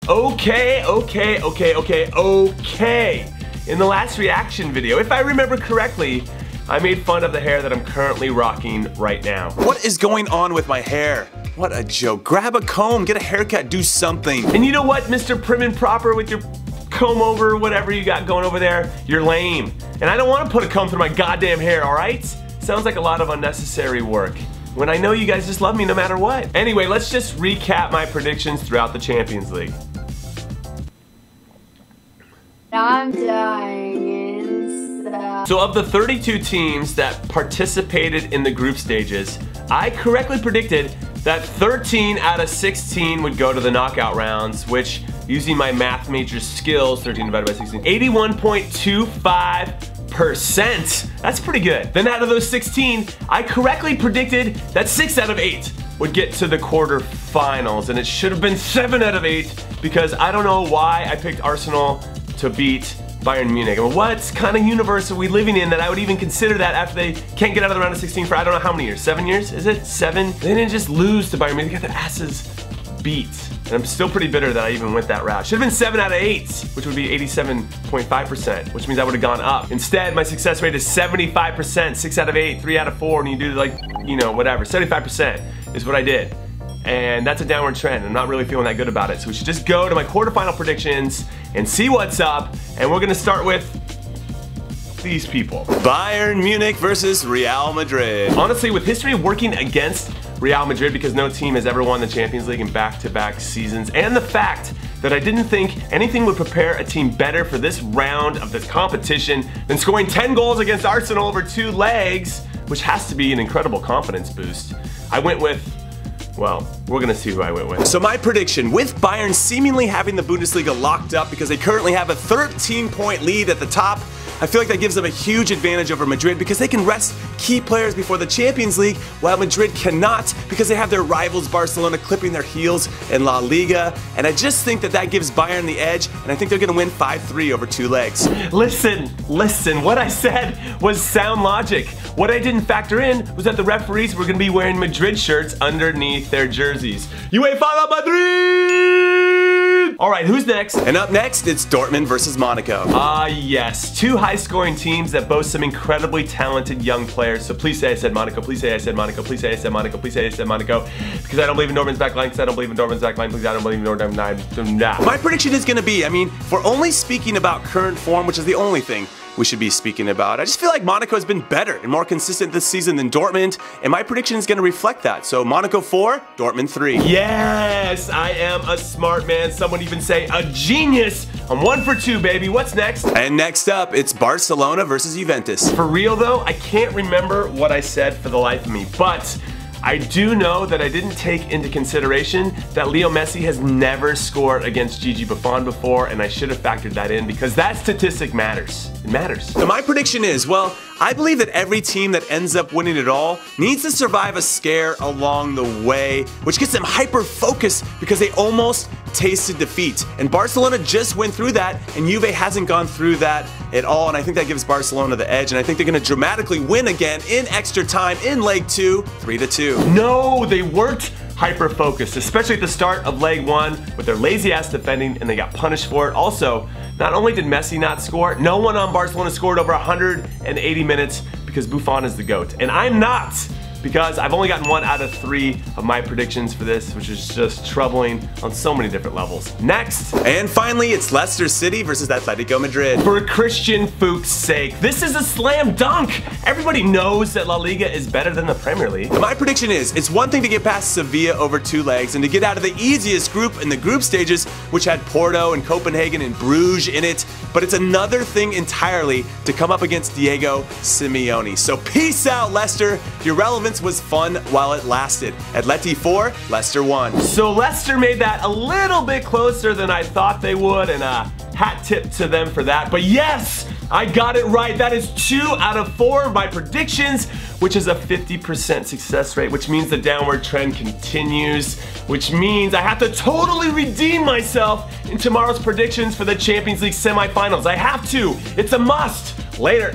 Okay. In the last reaction video, if I remember correctly, I made fun of the hair that I'm currently rocking right now. What is going on with my hair? What a joke. Grab a comb, get a haircut, do something. And you know what, Mr. Prim and Proper with your comb over, whatever you got going over there, you're lame. And I don't want to put a comb through my goddamn hair, alright? Sounds like a lot of unnecessary work, when I know you guys just love me no matter what. Anyway, let's just recap my predictions throughout the Champions League. I'm dying inside. So of the 32 teams that participated in the group stages, I correctly predicted that 13 out of 16 would go to the knockout rounds, which, using my math major skills, 13 divided by 16, 81.25%. That's pretty good. Then out of those 16, I correctly predicted that 6 out of 8 would get to the quarterfinals, and it should have been 7 out of 8 because I don't know why I picked Arsenal to beat Bayern Munich. I mean, what kind of universe are we living in that I would even consider that after they can't get out of the round of 16 for I don't know how many years? 7 years? Is it 7? They didn't just lose to Bayern Munich, they got their asses beat. And I'm still pretty bitter that I even went that route. Should have been 7 out of 8, which would be 87.5%, which means I would have gone up. Instead, my success rate is 75%, 6 out of 8, 3 out of 4, and you do like, you know, whatever. 75% is what I did. And that's a downward trend. I'm not really feeling that good about it. So we should just go to my quarterfinal predictions and see what's up. And we're gonna start with these people. Bayern Munich versus Real Madrid. Honestly, with history working against Real Madrid because no team has ever won the Champions League in back-to-back seasons, and the fact that I didn't think anything would prepare a team better for this round of this competition than scoring 10 goals against Arsenal over 2 legs, which has to be an incredible confidence boost, I went with, well, we're gonna see who I went with. So my prediction, with Bayern seemingly having the Bundesliga locked up because they currently have a 13-point lead at the top, I feel like that gives them a huge advantage over Madrid because they can rest key players before the Champions League, while Madrid cannot because they have their rivals Barcelona clipping their heels in La Liga. And I just think that that gives Bayern the edge, and I think they're gonna win 5-3 over 2 legs. Listen, what I said was sound logic. What I didn't factor in was that the referees were gonna be wearing Madrid shirts underneath their jerseys. UEFA Madrid! All right, who's next? And up next, it's Dortmund versus Monaco. Yes, 2 high-scoring teams that boast some incredibly talented young players. So please say I said Monaco, please say I said Monaco, please say I said Monaco, please say I said Monaco, because I don't believe in Dortmund's back line, because I don't believe in Dortmund's back line, please I don't believe in Dortmund's back line. My prediction is gonna be, I mean, if we're only speaking about current form, which is the only thing we should be speaking about, I just feel like Monaco has been better and more consistent this season than Dortmund, and my prediction is gonna reflect that. So Monaco 4, Dortmund 3. Yes, I am a smart man. Some would even say a genius. I'm 1 for 2, baby. What's next? And next up, it's Barcelona versus Juventus. For real though, I can't remember what I said for the life of me, but I do know that I didn't take into consideration that Leo Messi has never scored against Gigi Buffon before, and I should have factored that in because that statistic matters. It matters. So my prediction is, well, I believe that every team that ends up winning it all needs to survive a scare along the way, which gets them hyper-focused because they almost tasted defeat. And Barcelona just went through that, and Juve hasn't gone through that at all, and I think that gives Barcelona the edge, and I think they're gonna dramatically win again in extra time in leg 2, 3-2. No, they weren't hyper-focused, especially at the start of leg 1 with their lazy-ass defending, and they got punished for it. Also, not only did Messi not score, no one on Barcelona scored over 180 minutes because Buffon is the GOAT. And I'm not, because I've only gotten 1 out of 3 of my predictions for this, which is just troubling on so many different levels. Next. And finally, it's Leicester City versus Atletico Madrid. For Christian Fuchs' sake, this is a slam dunk. Everybody knows that La Liga is better than the Premier League. My prediction is, it's one thing to get past Sevilla over 2 legs and to get out of the easiest group in the group stages, which had Porto and Copenhagen and Bruges in it, but it's another thing entirely to come up against Diego Simeone. So peace out, Leicester. Your relevance was fun while it lasted. Atleti 4, Leicester 1. So Leicester made that a little bit closer than I thought they would, and a hat tip to them for that. But yes, I got it right. That is 2 out of 4 of my predictions, which is a 50% success rate, which means the downward trend continues, which means I have to totally redeem myself in tomorrow's predictions for the Champions League semifinals. I have to. It's a must. Later.